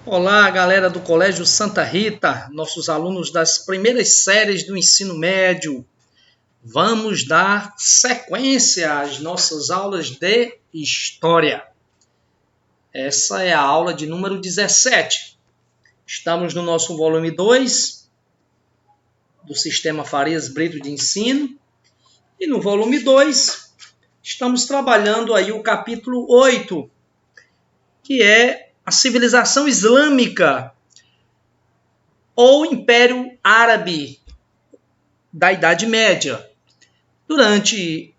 Olá, galera do Colégio Santa Rita, nossos alunos das primeiras séries do ensino médio. Vamos dar sequência às nossas aulas de História. Essa é a aula de número 17. Estamos no nosso volume 2 do Sistema Farias Brito de Ensino. E no volume 2, estamos trabalhando aí o capítulo 8, que é a civilização islâmica ou Império Árabe da Idade Média. Durante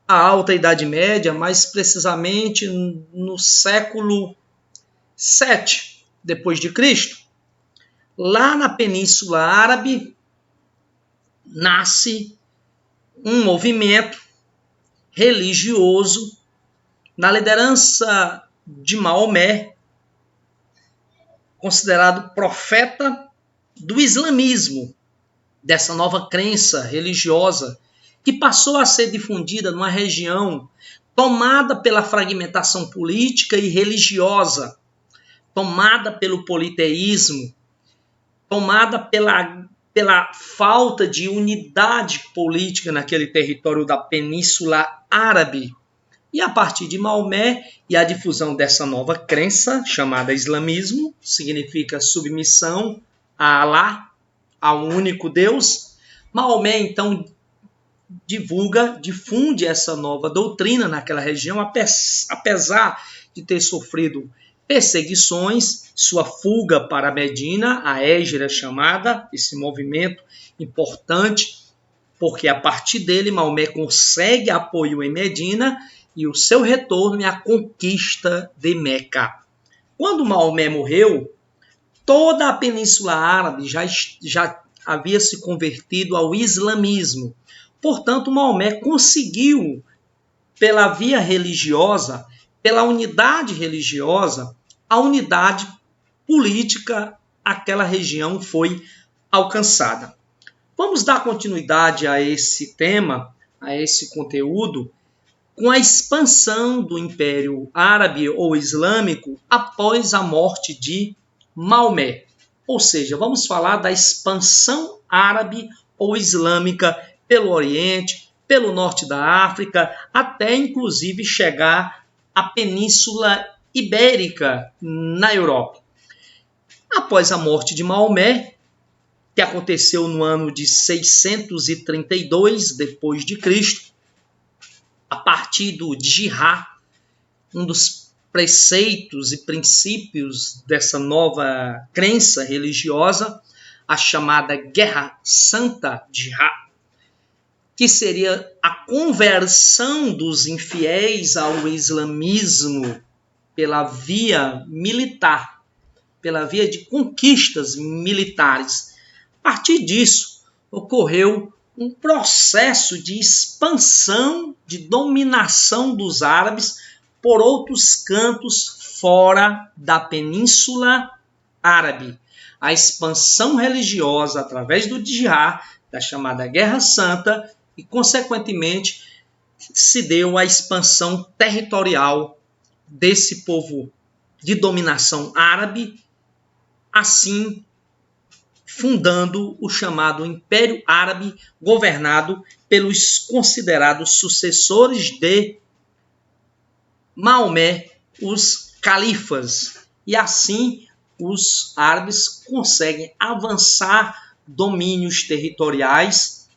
a Alta Idade Média, mais precisamente no século VII depois de Cristo, lá na Península Árabe nasce um movimento religioso na liderança de Maomé, considerado profeta do islamismo, dessa nova crença religiosa que passou a ser difundida numa região tomada pela fragmentação política e religiosa, tomada pelo politeísmo, tomada pela falta de unidade política naquele território da Península Árabe. E a partir de Maomé e a difusão dessa nova crença, chamada islamismo, significa submissão a Alá, ao único Deus, Maomé então difunde essa nova doutrina naquela região, apesar de ter sofrido perseguições, sua fuga para Medina, a Hégira chamada, esse movimento importante, porque a partir dele Maomé consegue apoio em Medina e o seu retorno é a conquista de Meca. Quando Maomé morreu, toda a Península Árabe já havia se convertido ao islamismo. Portanto, Maomé conseguiu, pela via religiosa, pela unidade religiosa, a unidade política, aquela região foi alcançada. Vamos dar continuidade a esse tema, a esse conteúdo, com a expansão do Império Árabe ou Islâmico após a morte de Maomé. Ou seja, vamos falar da expansão árabe ou islâmica pelo Oriente, pelo norte da África, até inclusive chegar à Península Ibérica na Europa. Após a morte de Maomé, que aconteceu no ano de 632 depois de Cristo, a partir do Jihad, um dos preceitos e princípios dessa nova crença religiosa, a chamada Guerra Santa Jihad, que seria a conversão dos infiéis ao islamismo pela via militar, pela via de conquistas militares. A partir disso, ocorreu um processo de expansão, de dominação dos árabes por outros cantos fora da Península Árabe. A expansão religiosa através do Jihad, da chamada Guerra Santa, e, consequentemente, se deu a expansão territorial desse povo de dominação árabe, assim fundando o chamado Império Árabe, governado pelos considerados sucessores de Maomé, os califas. E assim os árabes conseguem avançar domínios territoriais.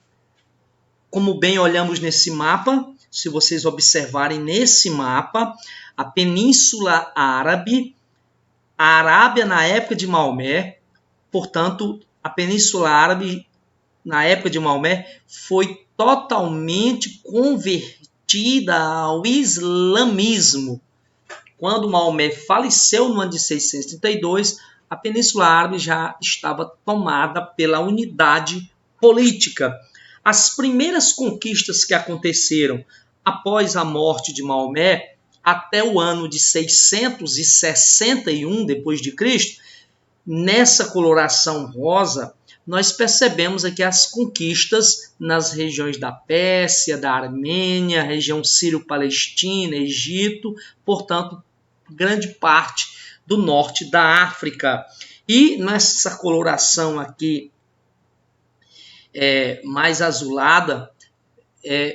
Como bem olhamos nesse mapa, se vocês observarem nesse mapa, a Península Árabe, a Arábia na época de Maomé, portanto, a Península Árabe, na época de Maomé, foi totalmente convertida ao islamismo. Quando Maomé faleceu no ano de 632, a Península Árabe já estava tomada pela unidade política. As primeiras conquistas que aconteceram após a morte de Maomé, até o ano de 661 depois de Cristo, nessa coloração rosa, nós percebemos aqui as conquistas nas regiões da Pérsia, da Armênia, região sírio-palestina, Egito, portanto, grande parte do norte da África. E nessa coloração aqui mais azulada,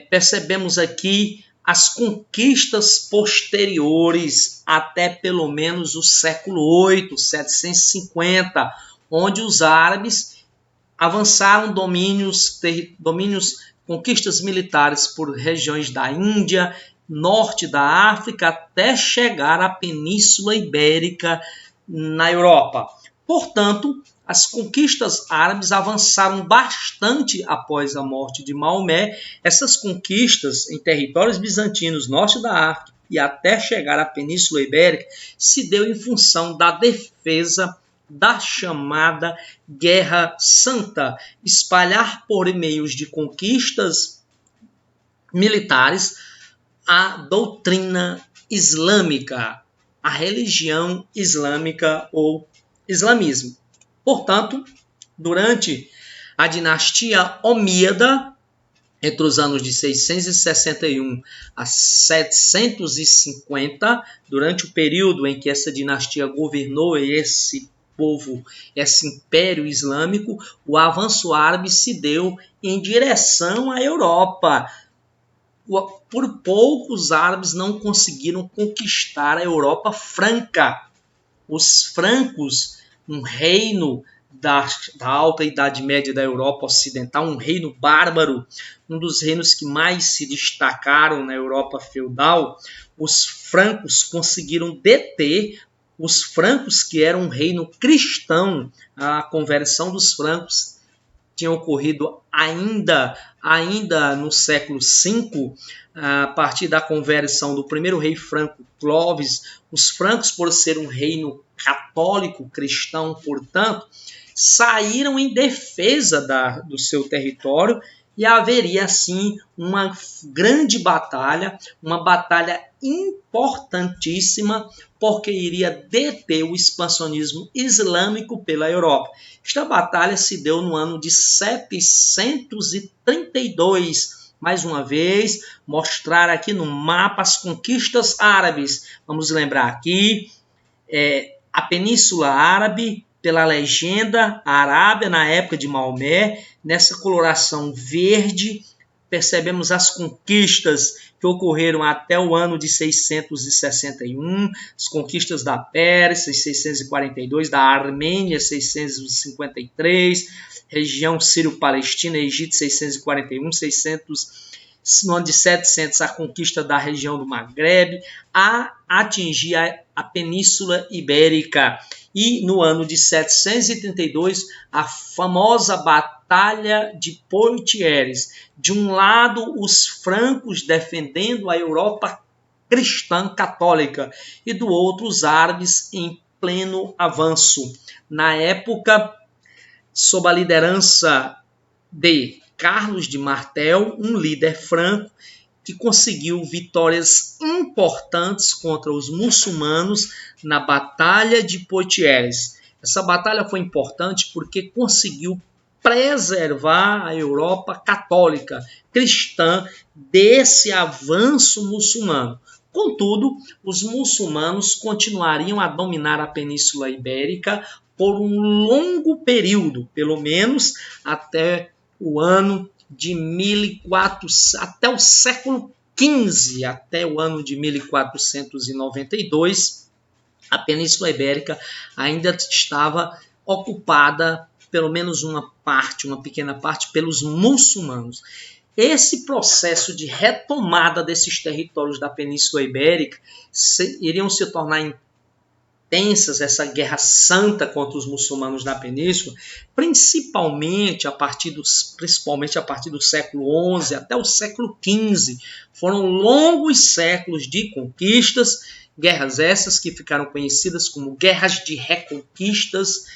percebemos aqui as conquistas posteriores até pelo menos o século 8, 750, onde os árabes avançaram conquistas militares por regiões da Índia, norte da África, até chegar à Península Ibérica na Europa. Portanto, as conquistas árabes avançaram bastante após a morte de Maomé. Essas conquistas em territórios bizantinos, norte da África e até chegar à Península Ibérica, se deu em função da defesa da chamada Guerra Santa, espalhar por meios de conquistas militares a doutrina islâmica, a religião islâmica ou islamismo. Portanto, durante a dinastia Omíada, entre os anos de 661 a 750, durante o período em que essa dinastia governou esse povo, esse império islâmico, o avanço árabe se deu em direção à Europa. Por pouco os árabes não conseguiram conquistar a Europa franca. Os francos, um reino da Alta Idade Média da Europa Ocidental, um reino bárbaro, um dos reinos que mais se destacaram na Europa feudal, os francos conseguiram deter os francos, que eram um reino cristão. A conversão dos francos tinha ocorrido ainda no século V, a partir da conversão do primeiro rei franco, Clovis. Os francos, por ser um reino católico, cristão, portanto, saíram em defesa do seu território, e haveria, assim, uma grande batalha, uma batalha importantíssima, porque iria deter o expansionismo islâmico pela Europa. Esta batalha se deu no ano de 732. Mais uma vez, mostrar aqui no mapa as conquistas árabes. Vamos lembrar aqui, a Península Árabe, pela legenda, a Arábia na época de Maomé. Nessa coloração verde, percebemos as conquistas que ocorreram até o ano de 661, as conquistas da Pérsia, 642, da Armênia, 653, região Sírio-Palestina, Egito, 641, no ano de 700, a conquista da região do Maghreb, a atingir a Península Ibérica. E no ano de 732, a famosa Batalha de Poitiers. De um lado, os francos defendendo a Europa cristã católica, e do outro, os árabes em pleno avanço. Na época, sob a liderança de Carlos de Martel, um líder franco que conseguiu vitórias importantes contra os muçulmanos na Batalha de Poitiers. Essa batalha foi importante porque conseguiu preservar a Europa católica, cristã, desse avanço muçulmano. Contudo, os muçulmanos continuariam a dominar a Península Ibérica por um longo período, pelo menos até o ano de 1400, até o século XV, até o ano de 1492, a Península Ibérica ainda estava ocupada, pelo menos uma pequena parte, pelos muçulmanos. Esse processo de retomada desses territórios da Península Ibérica iriam se tornar intensas, essa guerra santa contra os muçulmanos na península, principalmente a partir do século XI até o século XV. Foram longos séculos de conquistas, guerras essas que ficaram conhecidas como guerras de reconquistas,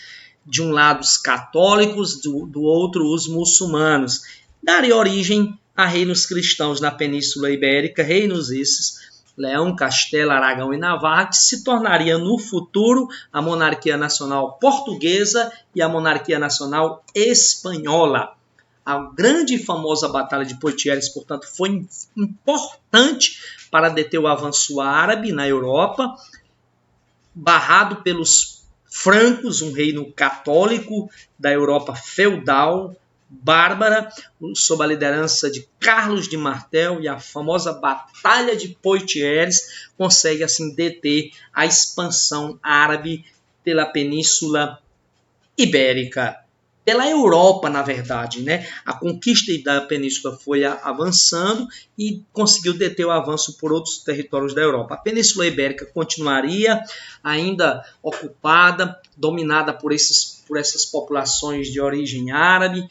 de um lado os católicos, do outro os muçulmanos. Daria origem a reinos cristãos na Península Ibérica, reinos esses, Leão, Castela, Aragão e Navarra, que se tornaria no futuro a monarquia nacional portuguesa e a monarquia nacional espanhola. A grande e famosa Batalha de Poitiers, portanto, foi importante para deter o avanço árabe na Europa. barrado pelos francos, um reino católico da Europa feudal, bárbara, sob a liderança de Carlos de Martel, e a famosa Batalha de Poitiers consegue assim deter a expansão árabe pela Península Ibérica, pela Europa, na verdade, né? A conquista da península foi avançando e conseguiu deter o avanço por outros territórios da Europa. A Península Ibérica continuaria ainda ocupada, dominada por essas populações de origem árabe,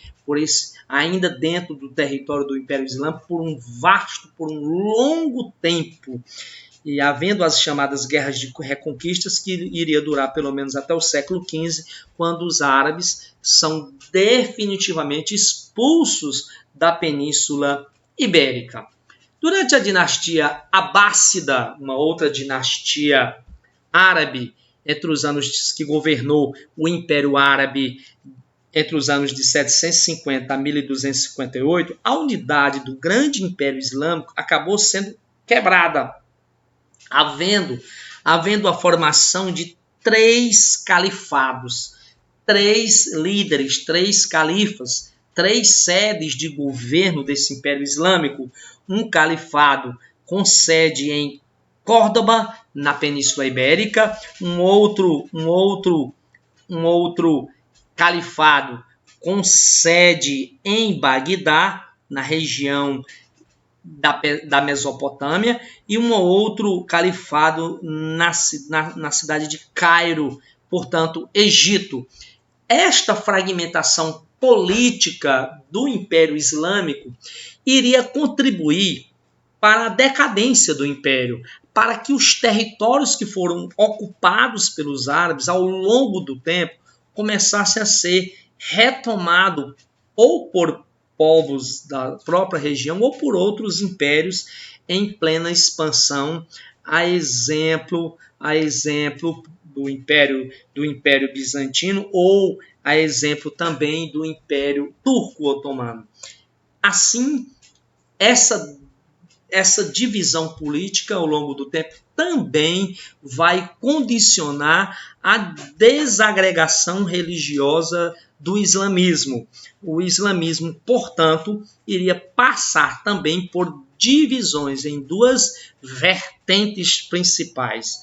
ainda dentro do território do Império Islâmico, por um longo tempo. E havendo as chamadas guerras de reconquistas, que iria durar pelo menos até o século XV, quando os árabes são definitivamente expulsos da Península Ibérica. Durante a dinastia Abássida, uma outra dinastia árabe, entre os anos que governou o Império Árabe entre os anos de 750 a 1258, a unidade do grande Império Islâmico acabou sendo quebrada, havendo a formação de 3 califados, 3 líderes, 3 califas, 3 sedes de governo desse Império Islâmico. Um califado com sede em Córdoba, na Península Ibérica, um outro califado com sede em Bagdá, na região da Mesopotâmia, e um outro califado na cidade de Cairo, portanto, Egito. Esta fragmentação política do Império Islâmico iria contribuir para a decadência do Império, para que os territórios que foram ocupados pelos árabes ao longo do tempo começassem a ser retomados ou por povos da própria região ou por outros impérios em plena expansão, a exemplo do Império Bizantino ou a exemplo também do Império Turco-Otomano. Assim, essa divisão política ao longo do tempo também vai condicionar a desagregação religiosa do islamismo. O islamismo, portanto, iria passar também por divisões em 2 vertentes principais.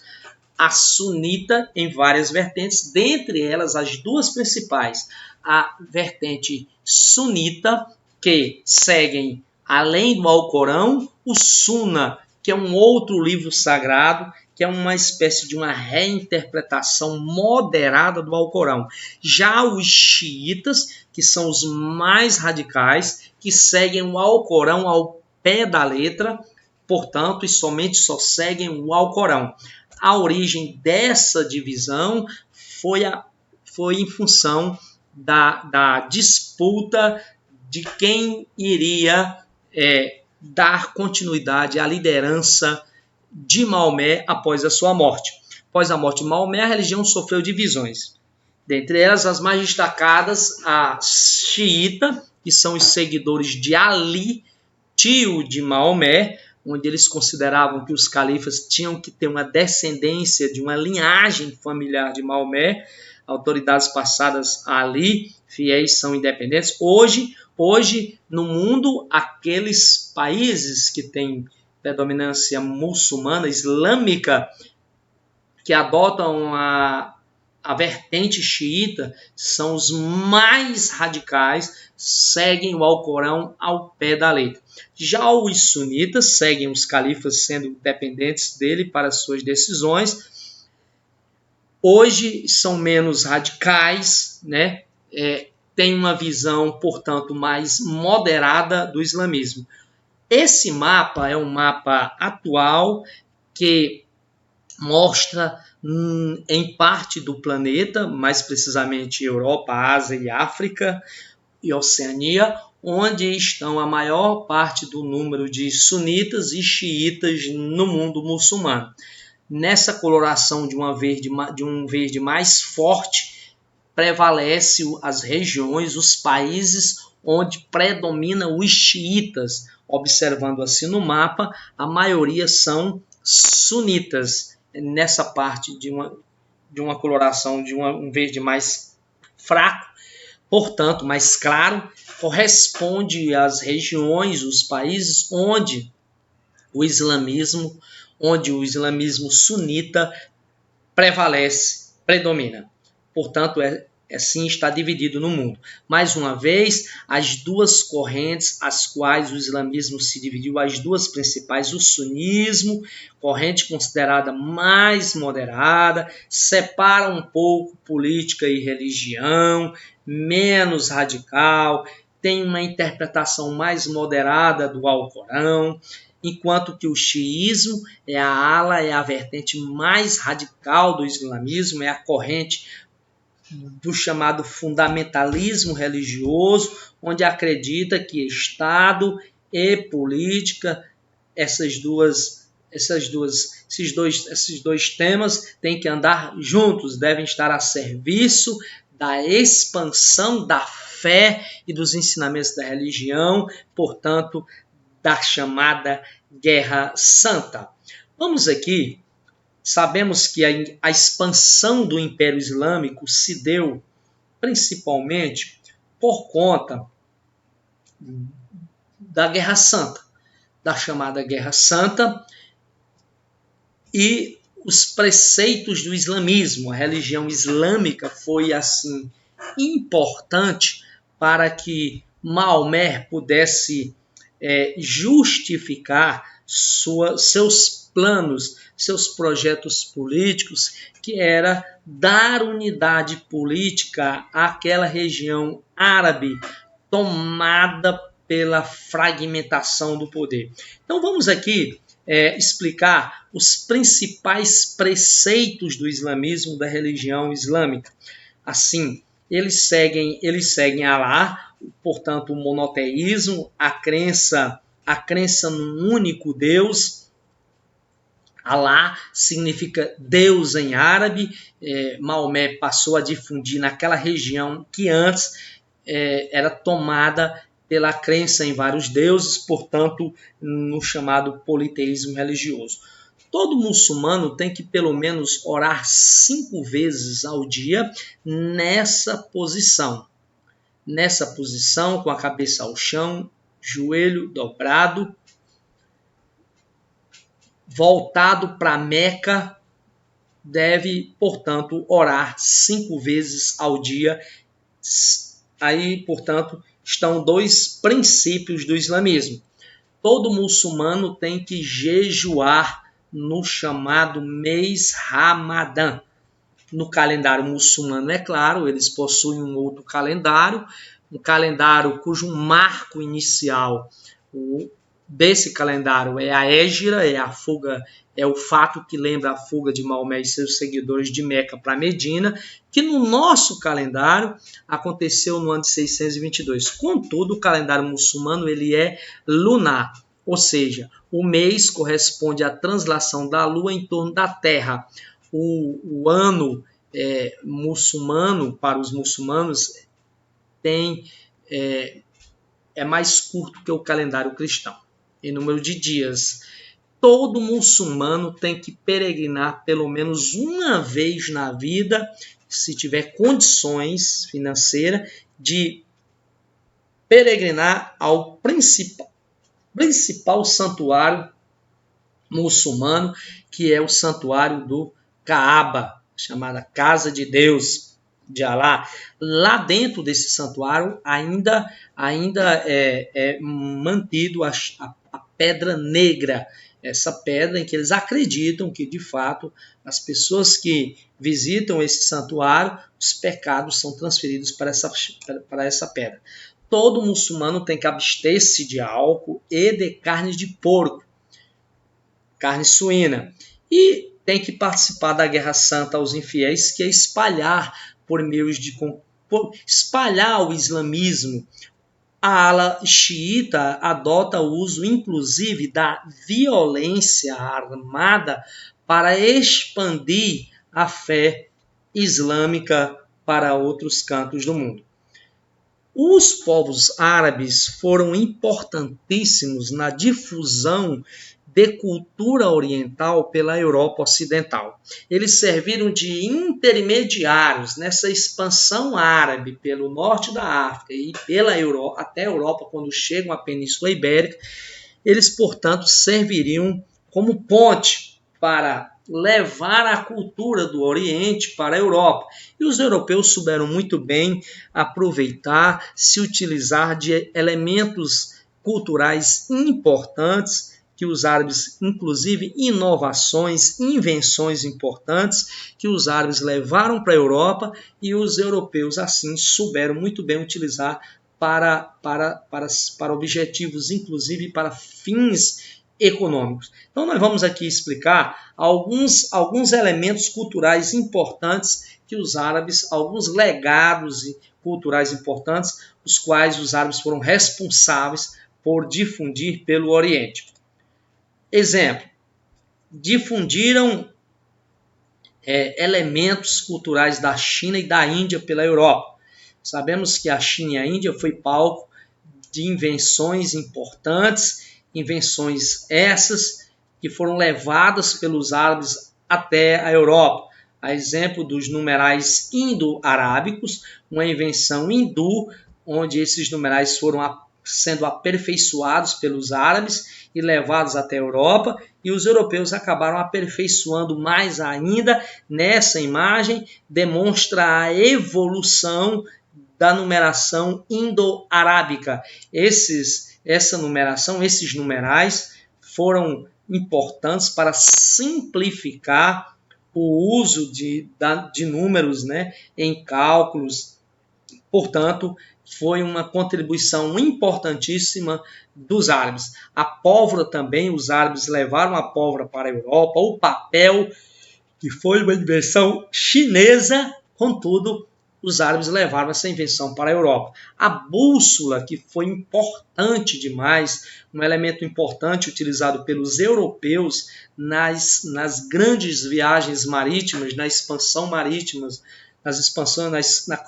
A sunita em várias vertentes, dentre elas as 2 principais. A vertente sunita, que seguem, além do Alcorão, o Sunna, que é um outro livro sagrado, que é uma espécie de uma reinterpretação moderada do Alcorão. Já os xiitas, que são os mais radicais, que seguem o Alcorão ao pé da letra, portanto, e somente só seguem o Alcorão. A origem dessa divisão foi em função da disputa de quem iria dar continuidade à liderança de Maomé após a sua morte. Após a morte de Maomé, a religião sofreu divisões. Dentre elas, as mais destacadas, a xiita, que são os seguidores de Ali, tio de Maomé, onde eles consideravam que os califas tinham que ter uma descendência de uma linhagem familiar de Maomé, autoridades passadas a Ali, fiéis são independentes. Hoje, no mundo, aqueles países que têm predominância muçulmana, islâmica, que adotam a vertente xiita, são os mais radicais, seguem o Alcorão ao pé da letra. Já os sunitas seguem os califas, sendo dependentes dele para suas decisões. Hoje são menos radicais, né? Tem uma visão, portanto, mais moderada do islamismo. Esse mapa é um mapa atual que mostra em parte do planeta, mais precisamente Europa, Ásia e África e Oceania, onde estão a maior parte do número de sunitas e xiitas no mundo muçulmano. Nessa coloração de um verde mais forte, prevalece as regiões, os países onde predominam os xiitas. Observando assim no mapa, a maioria são sunitas. Nessa parte de uma coloração de um verde mais fraco, portanto, mais claro, corresponde às regiões, os países onde o islamismo sunita prevalece, predomina. Portanto, assim está dividido no mundo. Mais uma vez, as duas correntes às quais o islamismo se dividiu, as duas principais, o sunismo, corrente considerada mais moderada, separa um pouco política e religião, menos radical, tem uma interpretação mais moderada do Alcorão, enquanto que o xiismo é a vertente mais radical do islamismo, é a corrente do chamado fundamentalismo religioso, onde acredita que Estado e política, esses dois temas têm que andar juntos, devem estar a serviço da expansão da fé e dos ensinamentos da religião, portanto, da chamada Guerra Santa. Vamos aqui. Sabemos que a expansão do Império Islâmico se deu principalmente por conta da Guerra Santa, da chamada Guerra Santa, e os preceitos do islamismo. A religião islâmica foi, assim, importante para que Maomé pudesse justificar seus planos, seus projetos políticos, que era dar unidade política àquela região árabe tomada pela fragmentação do poder. Então vamos aqui explicar os principais preceitos do islamismo, da religião islâmica. Assim, eles seguem Alá, portanto, o monoteísmo, a crença num único Deus. Alá significa Deus em árabe. Maomé passou a difundir naquela região que antes era tomada pela crença em vários deuses, portanto, no chamado politeísmo religioso. Todo muçulmano tem que pelo menos orar 5 vezes ao dia nessa posição. Nessa posição, com a cabeça ao chão, joelho dobrado, voltado para Meca, deve, portanto, orar 5 vezes ao dia. Aí, portanto, estão 2 princípios do islamismo. Todo muçulmano tem que jejuar no chamado mês Ramadã. No calendário muçulmano, é claro, eles possuem um outro calendário, um calendário cujo marco inicial desse calendário é a Hégira, é a fuga, é o fato que lembra a fuga de Maomé e seus seguidores de Meca para Medina, que no nosso calendário aconteceu no ano de 622. Contudo, o calendário muçulmano ele é lunar, ou seja, o mês corresponde à translação da lua em torno da terra. O ano muçulmano, para os muçulmanos, é mais curto que o calendário cristão, em número de dias. Todo muçulmano tem que peregrinar pelo menos uma vez na vida, se tiver condições financeiras, de peregrinar ao principal santuário muçulmano, que é o santuário do Kaaba, chamada Casa de Deus, de Alá. Lá dentro desse santuário ainda é mantido a pedra negra, essa pedra em que eles acreditam que, de fato, as pessoas que visitam esse santuário, os pecados são transferidos para essa pedra. Todo muçulmano tem que abster-se de álcool e de carne de porco, carne suína, e tem que participar da Guerra Santa aos infiéis, que é espalhar espalhar o islamismo. A ala xiita adota o uso, inclusive, da violência armada para expandir a fé islâmica para outros cantos do mundo. Os povos árabes foram importantíssimos na difusão de cultura oriental pela Europa Ocidental. Eles serviram de intermediários nessa expansão árabe pelo norte da África e pela Europa, até a Europa, quando chegam à Península Ibérica. Eles, portanto, serviriam como ponte para levar a cultura do Oriente para a Europa. E os europeus souberam muito bem aproveitar, se utilizar de elementos culturais importantes que os árabes, inclusive inovações, invenções importantes que os árabes levaram para a Europa e os europeus assim souberam muito bem utilizar para objetivos, inclusive para fins econômicos. Então nós vamos aqui explicar alguns elementos culturais importantes que os árabes, alguns legados culturais importantes, os quais os árabes foram responsáveis por difundir pelo Oriente. Exemplo, difundiram elementos culturais da China e da Índia pela Europa. Sabemos que a China e a Índia foi palco de invenções importantes, invenções essas que foram levadas pelos árabes até a Europa. A exemplo dos numerais indo-arábicos, uma invenção hindu, onde esses numerais foram sendo aperfeiçoados pelos árabes e levados até a Europa, e os europeus acabaram aperfeiçoando mais ainda. Nessa imagem demonstra a evolução da numeração indo-arábica. Esses numerais foram importantes para simplificar o uso de números, né, em cálculos. Portanto, foi uma contribuição importantíssima dos árabes. A pólvora também, os árabes levaram a pólvora para a Europa, o papel, que foi uma invenção chinesa, contudo, os árabes levaram essa invenção para a Europa. A bússola, que foi importante demais, um elemento importante utilizado pelos europeus nas grandes viagens marítimas, na expansão marítima,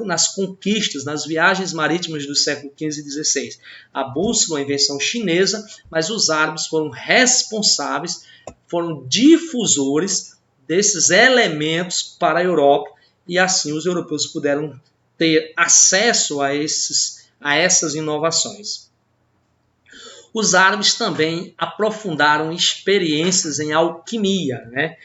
nas conquistas, nas viagens marítimas do século XV e XVI. A bússola é uma invenção chinesa, mas os árabes foram responsáveis, foram difusores desses elementos para a Europa, e assim os europeus puderam ter acesso a essas inovações. Os árabes também aprofundaram experiências em alquimia, né?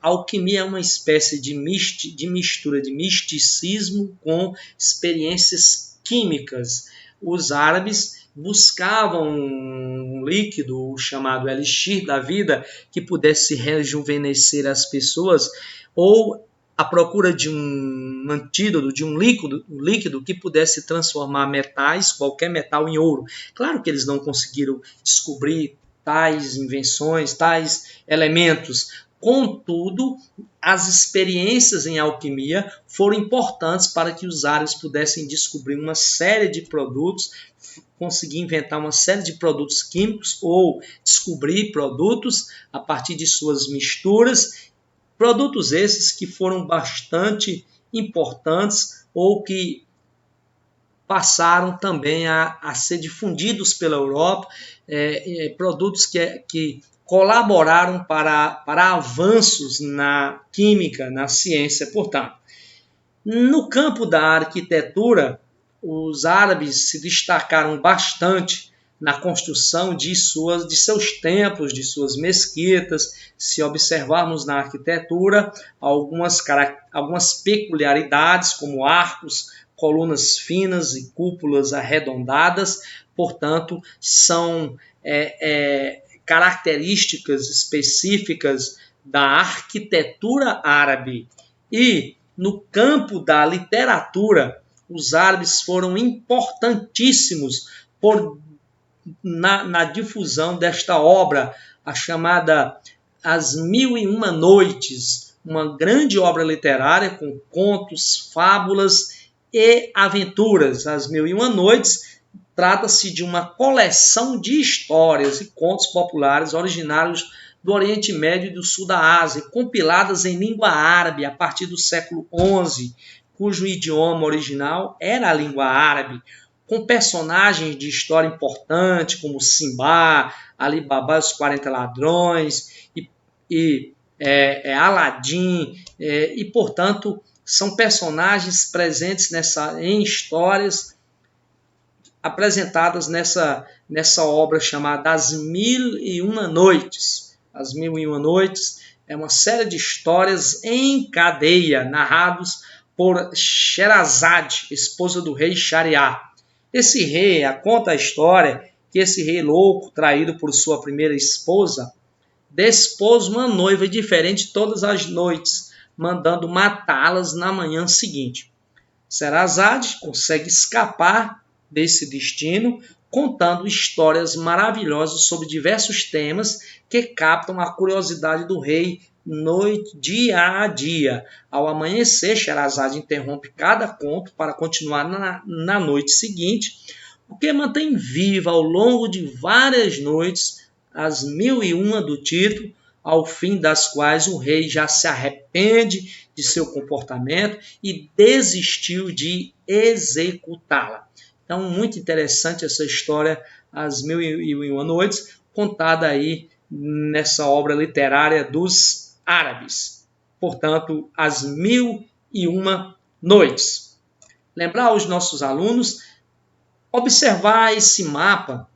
Alquimia é uma espécie de mistura de misticismo com experiências químicas. Os árabes buscavam um líquido chamado elixir da vida que pudesse rejuvenescer as pessoas, ou à procura de um antídoto, de um líquido que pudesse transformar metais, qualquer metal, em ouro. Claro que eles não conseguiram descobrir tais invenções, tais elementos. Contudo, as experiências em alquimia foram importantes para que os árabes pudessem descobrir uma série de produtos, conseguir inventar uma série de produtos químicos ou descobrir produtos a partir de suas misturas. Produtos esses que foram bastante importantes ou que passaram também a ser difundidos pela Europa, produtos que colaboraram para avanços na química, na ciência, portanto. No campo da arquitetura, os árabes se destacaram bastante na construção de seus templos, de suas mesquitas. Se observarmos na arquitetura algumas peculiaridades, como arcos, colunas finas e cúpulas arredondadas, portanto, são características específicas da arquitetura árabe. E no campo da literatura, os árabes foram importantíssimos na difusão desta obra, a chamada As Mil e Uma Noites, uma grande obra literária com contos, fábulas e aventuras. As Mil e Uma Noites trata-se de uma coleção de histórias e contos populares originários do Oriente Médio e do Sul da Ásia, compiladas em língua árabe a partir do século XI, cujo idioma original era a língua árabe. com personagens de história importante, como Simba, Ali Baba e os 40 Ladrões, Aladim, e, portanto, são personagens presentes em histórias apresentadas nessa obra chamada As Mil e Uma Noites. As Mil e Uma Noites é uma série de histórias em cadeia, narrados por Sherazade, esposa do rei Shahriar. Esse rei, conta a história que esse rei louco, traído por sua primeira esposa, despôs uma noiva diferente todas as noites, mandando matá-las na manhã seguinte. Sherazade consegue escapar desse destino, contando histórias maravilhosas sobre diversos temas que captam a curiosidade do rei dia a dia. Ao amanhecer, Sherazade interrompe cada conto para continuar na noite seguinte, o que mantém viva ao longo de várias noites as 1001 do título, ao fim das quais o rei já se arrepende de seu comportamento e desistiu de executá-la. Então, muito interessante essa história, As 1001 Noites, contada aí nessa obra literária dos árabes. Portanto, As 1001 Noites. Lembrar aos nossos alunos, observar esse mapa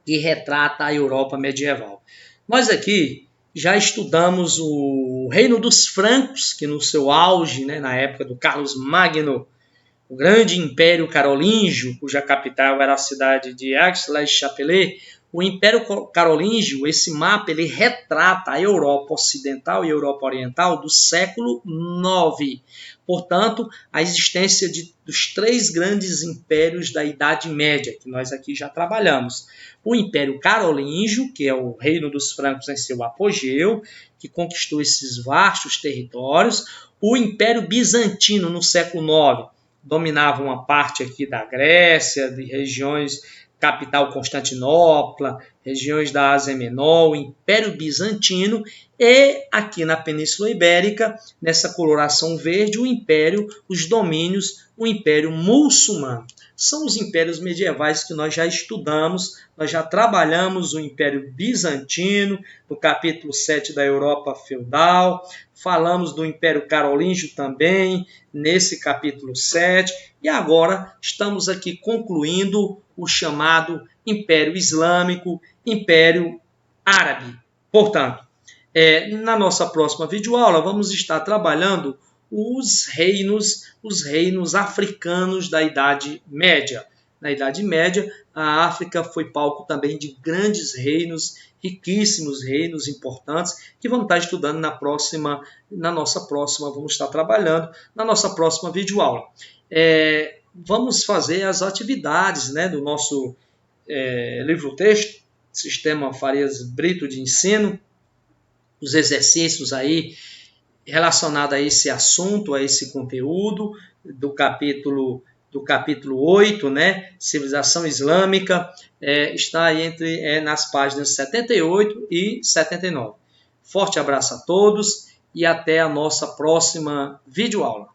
que retrata a Europa medieval. Nós aqui já estudamos o Reino dos Francos, que no seu auge, na época do Carlos Magno, o grande Império Carolíngio, cuja capital era a cidade de Aix-la-Chapelle. O Império Carolíngio, esse mapa, ele retrata a Europa Ocidental e a Europa Oriental do século IX. Portanto, a existência dos três grandes impérios da Idade Média, que nós aqui já trabalhamos. O Império Carolíngio, que é o reino dos francos em seu apogeu, que conquistou esses vastos territórios. O Império Bizantino, no século IX, dominava uma parte aqui da Grécia, de regiões, capital Constantinopla, regiões da Ásia Menor, o Império Bizantino, e aqui na Península Ibérica, nessa coloração verde, os domínios, o Império Muçulmano. São os impérios medievais que nós já estudamos, nós já trabalhamos o Império Bizantino, no capítulo 7 da Europa Feudal, falamos do Império Carolíngio também, nesse capítulo 7, e agora estamos aqui concluindo o chamado Império Islâmico, Império Árabe. Portanto, na nossa próxima videoaula vamos estar trabalhando os reinos africanos da Idade Média. Na Idade Média, a África foi palco também de grandes reinos, riquíssimos reinos importantes, que vamos estar estudando vamos estar trabalhando na nossa próxima videoaula. Vamos fazer as atividades do nosso livro-texto, Sistema Farias Brito de Ensino, os exercícios aí relacionado a esse assunto, a esse conteúdo do capítulo 8, Civilização Islâmica, está aí nas páginas 78 e 79. Forte abraço a todos e até a nossa próxima videoaula.